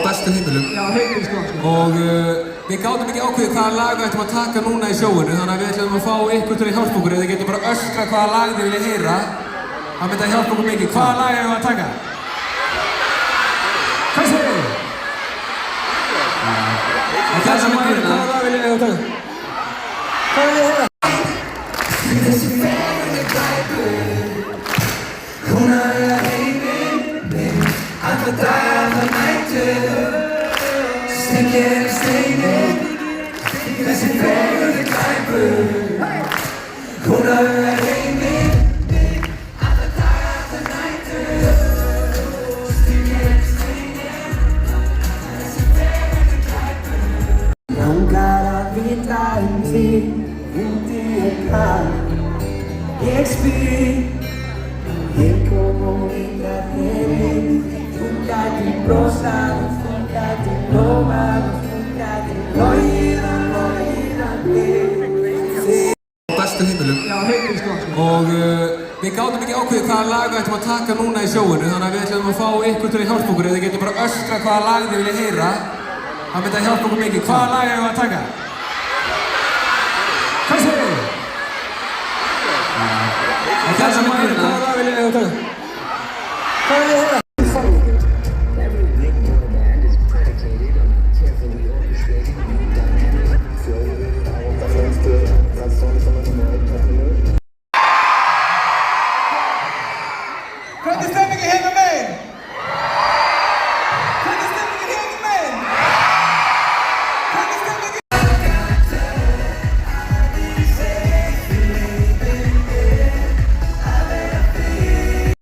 Bestu heimilum. Já, heimil sko. Og við gátum ekki ákveðið hvaða lag við ættum að taka núna í sjóinu, þannig að við ætlum að fá ykkur til að hjálpa okkur, eða þið getur bara öskra hvaða lag þið viljið heyra. Það myndi að hjálpa okkur mikið. Hvaða lag erum við að taka? Hvað segir þið? Og það sem að hvaða lag viljið að taka? Hvað viljið heyra? Þessi fegurði glæpur, hún að eiga heiminn minn, alla daga, alla nætur, stingir steinin. Þessi fegurði glæpur, hún að eiga heiminn minn, alla daga, alla nætur, stingir steinin. Þessi fegurði glæpur. Langar að vita þig, hvað ég spyr. Ég kom og vita þér, þú gæti brosað, þú gæti lofað, þú gæti logið og logið að þig. Bestu heimilum. Já, heimil sko. Og við gátum ekki ákveðið hvaða lag við ættum að taka núna í sjóinu, þannig að við ætlum að fá ykkur til að hjálpa okkur, eða þið getur bara öskra hvaða lag þið viljið heyra. Það myndi að hjálpa okkur mikið. Hvaða lag erum við að taka? Hvað segir þið? Og það sem að hvaða lag viljið að taka?